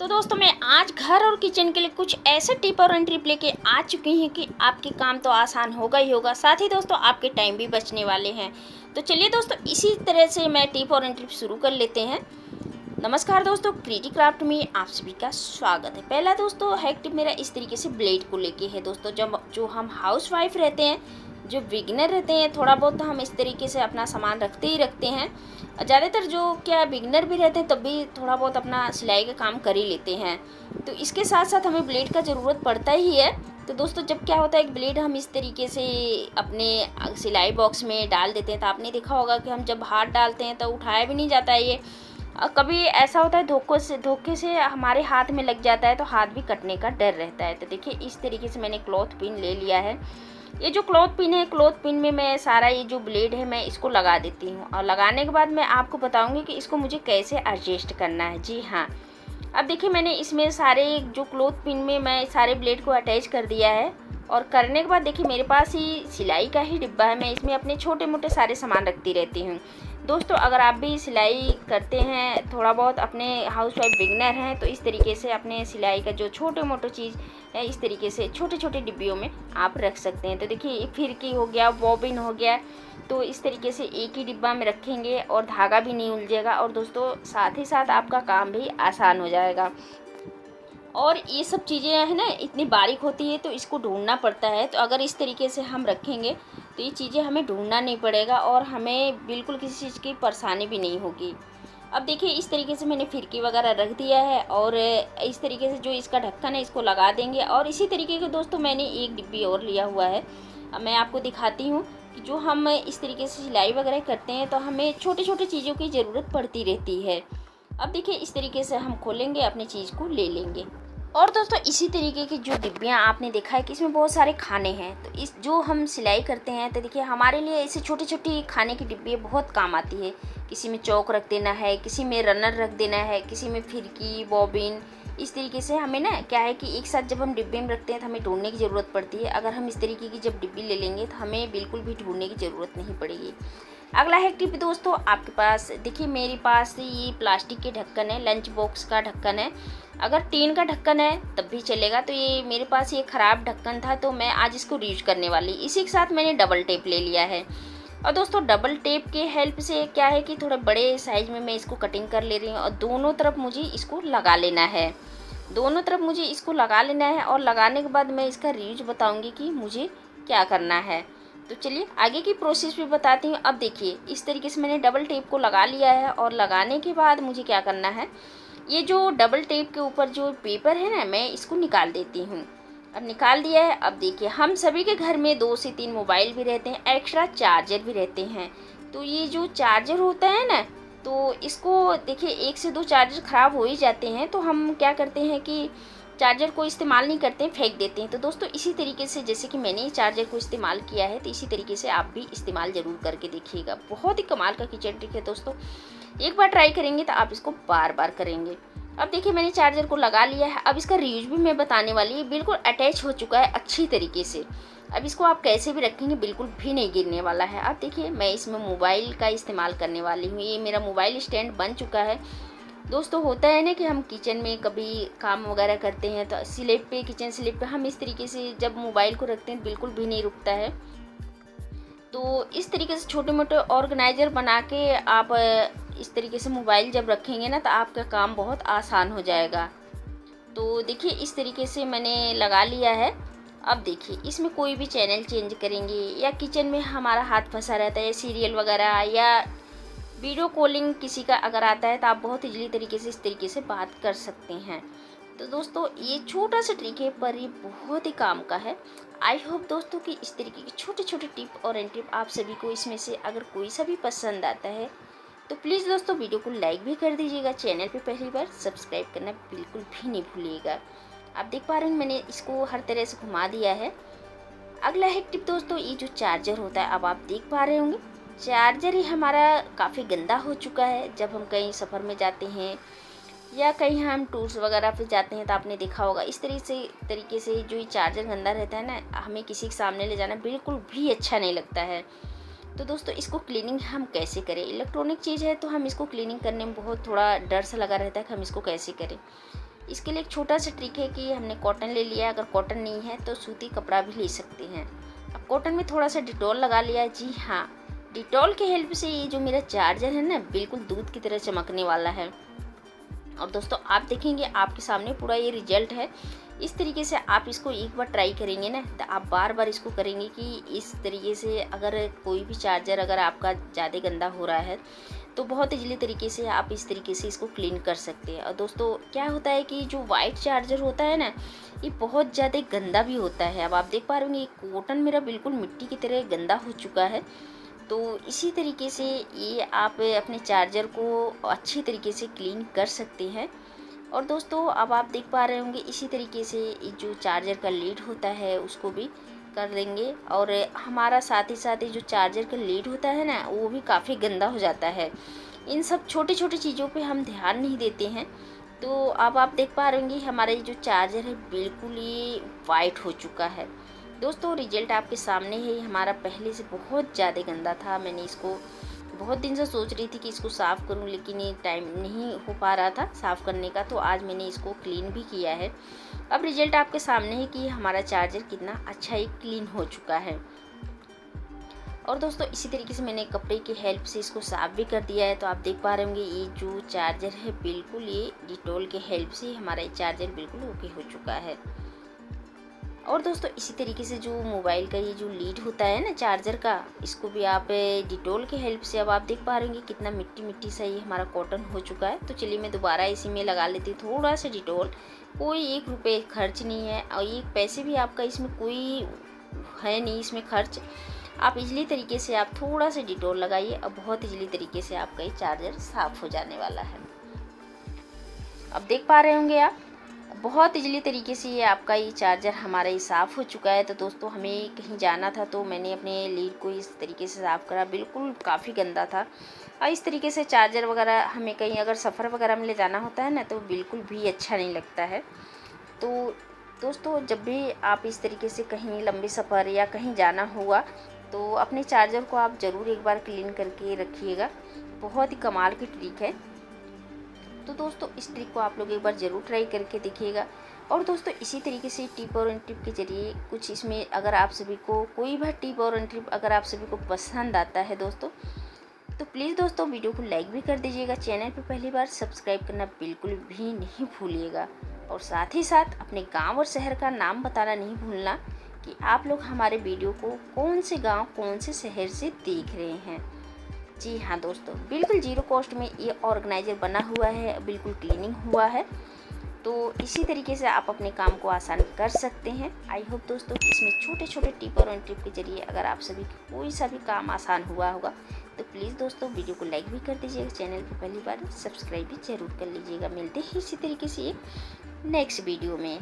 तो दोस्तों मैं आज घर और किचन के लिए कुछ ऐसे टिप और ट्रिप लेके आ चुकी हैं कि आपके काम तो आसान होगा ही होगा, साथ ही दोस्तों आपके टाइम भी बचने वाले हैं। तो चलिए दोस्तों इसी तरह से मैं टिप और ट्रिप शुरू कर लेते हैं। नमस्कार दोस्तों, क्रिएटी क्राफ्ट में आप सभी का स्वागत है। पहला दोस्तों हैक टिप मेरा इस तरीके से ब्लेड को लेके है। दोस्तों जब जो हम हाउस वाइफ रहते हैं, जो बिगिनर रहते हैं, थोड़ा बहुत तो हम इस तरीके से अपना सामान रखते ही रखते हैं। ज़्यादातर जो क्या बिगिनर भी रहते हैं तब भी थोड़ा बहुत अपना सिलाई का काम कर ही लेते हैं। तो इसके साथ साथ हमें ब्लेड का ज़रूरत पड़ता ही है। तो दोस्तों जब क्या होता है, एक ब्लेड हम इस तरीके से अपने सिलाई बॉक्स में डाल देते हैं, तो आपने देखा होगा कि हम जब हाथ डालते हैं तो उठाया भी नहीं जाता है ये। कभी ऐसा होता है धोखे से हमारे हाथ में लग जाता है तो हाथ भी कटने का डर रहता है। तो देखिए इस तरीके से मैंने क्लॉथ पिन ले लिया है। ये जो क्लॉथ पिन है, क्लॉथ पिन में मैं सारा ये जो ब्लेड है मैं इसको लगा देती हूँ, और लगाने के बाद मैं आपको बताऊँगी कि इसको मुझे कैसे एडजस्ट करना है। जी हाँ, अब देखिए मैंने इसमें सारे जो क्लॉथ पिन में मैं सारे ब्लेड को अटैच कर दिया है। और करने के बाद देखिए मेरे पास ही सिलाई का ही डिब्बा है, मैं इसमें अपने छोटे मोटे सारे सामान रखती रहती हूँ। दोस्तों अगर आप भी सिलाई करते हैं, थोड़ा बहुत अपने हाउस वाइफ बिगनर हैं, तो इस तरीके से अपने सिलाई का जो छोटे मोटे चीज़ है इस तरीके से छोटे छोटे डिब्बियों में आप रख सकते हैं। तो देखिए फिरकी हो गया, बॉबिन हो गया, तो इस तरीके से एक ही डिब्बा में रखेंगे और धागा भी नहीं उलझेगा, और दोस्तों साथ ही साथ आपका काम भी आसान हो जाएगा। और ये सब चीज़ें है ना इतनी बारीक होती है तो इसको ढूंढना पड़ता है। तो अगर इस तरीके से हम रखेंगे तो ये चीज़ें हमें ढूंढना नहीं पड़ेगा और हमें बिल्कुल किसी चीज़ की परेशानी भी नहीं होगी। अब देखिए इस तरीके से मैंने फिरकी वगैरह रख दिया है, और इस तरीके से जो इसका ढक्कन है इसको लगा देंगे। और इसी तरीके के दोस्तों मैंने एक डिब्बी और लिया हुआ है। अब मैं आपको दिखाती हूँ कि जो हम इस तरीके से सिलाई वगैरह करते हैं तो हमें छोटी छोटी चीज़ों की ज़रूरत पड़ती रहती है। अब देखिए इस तरीके से हम खोलेंगे, अपनी चीज़ को ले लेंगे। और दोस्तों इसी तरीके की जो डिब्बियाँ आपने देखा है कि इसमें बहुत सारे खाने हैं, तो इस जो हम सिलाई करते हैं तो देखिए हमारे लिए ऐसे छोटी छोटी खाने की डिब्बी बहुत काम आती है। किसी में चौक रख देना है, किसी में रनर रख देना है, किसी में फिरकी, बॉबिन। इस तरीके से हमें ना क्या है कि एक साथ जब हम डिब्बे में रखते हैं तो हमें ढूंढने की ज़रूरत पड़ती है। अगर हम इस तरीके की जब डिब्बी ले लेंगे तो हमें बिल्कुल भी ढूंढने की ज़रूरत नहीं पड़ेगी। अगला है टिप दोस्तों, आपके पास देखिए मेरे पास ये प्लास्टिक के ढक्कन है, लंच बॉक्स का ढक्कन है। अगर टीन का ढक्कन है तब भी चलेगा। तो ये मेरे पास ये ख़राब ढक्कन था तो मैं आज इसको रीयूज करने वाली, इसी के साथ मैंने डबल टेप ले लिया है। और दोस्तों डबल टेप के हेल्प से क्या है कि थोड़ा बड़े साइज में मैं इसको कटिंग कर ले रही हूँ, और दोनों तरफ मुझे इसको लगा लेना है। दोनों तरफ मुझे इसको लगा लेना है, और लगाने के बाद मैं इसका रीयूज बताऊँगी कि मुझे क्या करना है। तो चलिए आगे की प्रोसेस भी बताती हूँ। अब देखिए इस तरीके से मैंने डबल टेप को लगा लिया है, और लगाने के बाद मुझे क्या करना है, ये जो डबल टेप के ऊपर जो पेपर है ना मैं इसको निकाल देती हूँ। अब निकाल दिया है। अब देखिए हम सभी के घर में 2 से 3 मोबाइल भी रहते हैं, एक्स्ट्रा चार्जर भी रहते हैं। तो ये जो चार्जर होता है ना, तो इसको देखिए 1 से 2 चार्जर ख़राब हो ही जाते हैं, तो हम क्या करते हैं कि चार्जर को इस्तेमाल नहीं करते हैं, फेंक देते हैं। तो दोस्तों इसी तरीके से जैसे कि मैंने चार्जर को इस्तेमाल किया है, तो इसी तरीके से आप भी इस्तेमाल ज़रूर करके देखिएगा। बहुत ही कमाल का किचन ट्रिक है दोस्तों, एक बार ट्राई करेंगे तो आप इसको बार बार करेंगे। अब देखिए मैंने चार्जर को लगा लिया है। अब इसका रीयूज भी मैं बताने वाली है, बिल्कुल अटैच हो चुका है अच्छी तरीके से। अब इसको आप कैसे भी रखेंगे बिल्कुल भी नहीं गिरने वाला है। अब देखिए मैं इसमें मोबाइल का इस्तेमाल करने वाली हूँ। ये मेरा मोबाइल स्टैंड बन चुका है। दोस्तों होता है ना कि हम किचन में कभी काम वगैरह करते हैं तो स्लिप पे, किचन स्लिप पे हम इस तरीके से जब मोबाइल को रखते हैं बिल्कुल भी नहीं रुकता है। तो इस तरीके से छोटे मोटे ऑर्गेनाइजर बना के आप इस तरीके से मोबाइल जब रखेंगे ना तो आपका काम बहुत आसान हो जाएगा। तो देखिए इस तरीके से मैंने लगा लिया है। अब देखिए इसमें कोई भी चैनल चेंज करेंगे, या किचन में हमारा हाथ फंसा रहता है, सीरियल वगैरह या वीडियो कॉलिंग किसी का अगर आता है तो आप बहुत इजीली तरीके से इस तरीके से बात कर सकते हैं। तो दोस्तों ये छोटा सा ट्रिक है पर ये बहुत ही काम का है। आई होप दोस्तों कि इस तरीके की छोटे छोटे टिप और ट्रिप आप सभी को इसमें से अगर कोई सा भी पसंद आता है तो प्लीज़ दोस्तों वीडियो को लाइक भी कर दीजिएगा। चैनल पे पहली बार सब्सक्राइब करना बिल्कुल भी नहीं भूलिएगा। आप देख पा रहे हैं मैंने इसको हर तरह से घुमा दिया है। अगला है टिप दोस्तों, ये जो चार्जर होता है, अब आप देख पा रहे होंगे चार्जर ही हमारा काफ़ी गंदा हो चुका है। जब हम कहीं सफ़र में जाते हैं या कहीं हम टूर्स वगैरह पे जाते हैं तो आपने देखा होगा इस तरीके से जो ये चार्जर गंदा रहता है ना, हमें किसी के सामने ले जाना बिल्कुल भी अच्छा नहीं लगता है। तो दोस्तों इसको क्लीनिंग हम कैसे करें, इलेक्ट्रॉनिक चीज़ है तो हम इसको क्लीनिंग करने में बहुत थोड़ा डर सा लगा रहता है कि हम इसको कैसे करें। इसके लिए एक छोटा सा ट्रिक है कि हमने कॉटन ले लिया है, अगर कॉटन नहीं है तो सूती कपड़ा भी ले सकते हैं। अब कॉटन में थोड़ा सा डिटॉल लगा लिया है। जी हाँ, डिटॉल की हेल्प से ये जो मेरा चार्जर है ना बिल्कुल दूध की तरह चमकने वाला है। और दोस्तों आप देखेंगे आपके सामने पूरा ये रिजल्ट है। इस तरीके से आप इसको एक बार ट्राई करेंगे ना तो आप बार बार इसको करेंगे कि इस तरीके से अगर कोई भी चार्जर अगर आपका ज़्यादा गंदा हो रहा है तो बहुत इजीली तरीके से आप इस तरीके से इसको क्लीन कर सकते हैं। और दोस्तों क्या होता है कि जो वाइट चार्जर होता है ना ये बहुत ज़्यादा गंदा भी होता है। अब आप देख पा रहे होंगे कॉटन मेरा बिल्कुल मिट्टी की तरह गंदा हो चुका है। तो इसी तरीके से ये आप अपने चार्जर को अच्छी तरीके से क्लीन कर सकते हैं। और दोस्तों अब आप देख पा रहे होंगे इसी तरीके से जो चार्जर का लीड होता है उसको भी कर देंगे। और हमारा साथ ही जो चार्जर का लीड होता है ना वो भी काफ़ी गंदा हो जाता है। इन सब छोटे छोटे चीज़ों पे हम ध्यान नहीं देते हैं। तो अब आप देख पा रहे होंगे हमारा ये जो चार्जर है बिल्कुल ही वाइट हो चुका है। दोस्तों रिजल्ट आपके सामने है। हमारा पहले से बहुत ज़्यादा गंदा था। मैंने इसको बहुत दिन से सोच रही थी कि इसको साफ़ करूं लेकिन ये टाइम नहीं हो पा रहा था साफ़ करने का, तो आज मैंने इसको क्लीन भी किया है। अब रिजल्ट आपके सामने है कि हमारा चार्जर कितना अच्छा ही क्लीन हो चुका है। और दोस्तों इसी तरीके से मैंने कपड़े की हेल्प से इसको साफ़ भी कर दिया है। तो आप देख पा रहे होंगे ये जो चार्जर है बिल्कुल ये डिटॉल के हेल्प से हमारा ये चार्जर बिल्कुल ओके हो चुका है। और दोस्तों इसी तरीके से जो मोबाइल का ये जो लीड होता है ना चार्जर का, इसको भी आप डिटॉल की हेल्प से अब आप देख पा रहे होंगे कितना मिट्टी मिट्टी सा ये हमारा कॉटन हो चुका है। तो चलिए मैं दोबारा इसी में लगा लेती हूँ थोड़ा सा डिटॉल। कोई 1 रुपये खर्च नहीं है और 1 पैसे भी आपका इसमें कोई है नहीं इसमें खर्च। आप इजली तरीके से आप थोड़ा सा डिटॉल लगाइए और बहुत इजली तरीके से आपका ये चार्जर साफ़ हो जाने वाला है। अब देख पा रहे होंगे आप बहुत इजली तरीके से ये आपका ये चार्जर हमारा ये साफ़ हो चुका है। तो दोस्तों हमें कहीं जाना था तो मैंने अपने लीड को इस तरीके से साफ़ करा, बिल्कुल काफ़ी गंदा था। और इस तरीके से चार्जर वगैरह हमें कहीं अगर सफ़र वगैरह में ले जाना होता है ना तो बिल्कुल भी अच्छा नहीं लगता है। तो दोस्तों जब भी आप इस तरीके से कहीं लंबे सफ़र या कहीं जाना हुआ तो अपने चार्जर को आप ज़रूर एक बार क्लीन करके रखिएगा। बहुत ही कमाल की ट्रिक है। तो दोस्तों इस ट्रिक को आप लोग एक बार ज़रूर ट्राई करके देखिएगा। और दोस्तों इसी तरीके से टिप और ट्रिप के जरिए कुछ इसमें अगर आप सभी को कोई भी टिप और ट्रिप अगर आप सभी को पसंद आता है दोस्तों तो प्लीज़ दोस्तों वीडियो को लाइक भी कर दीजिएगा। चैनल पर पहली बार सब्सक्राइब करना बिल्कुल भी नहीं भूलिएगा। और साथ ही साथ अपने गाँव और शहर का नाम बताना नहीं भूलना कि आप लोग हमारे वीडियो को कौन से गाँव कौन से शहर से देख रहे हैं। जी हाँ दोस्तों बिल्कुल ज़ीरो कॉस्ट में ये ऑर्गेनाइज़र बना हुआ है, बिल्कुल क्लीनिंग हुआ है। तो इसी तरीके से आप अपने काम को आसान कर सकते हैं। आई होप दोस्तों कि इसमें छोटे छोटे टिप और ट्रिप के जरिए अगर आप सभी कोई सा भी काम आसान हुआ होगा तो प्लीज़ दोस्तों वीडियो को लाइक भी कर दीजिएगा। चैनल पर पहली बार सब्सक्राइब भी ज़रूर कर लीजिएगा। मिलते हैं इसी तरीके से एक नेक्स्ट वीडियो में।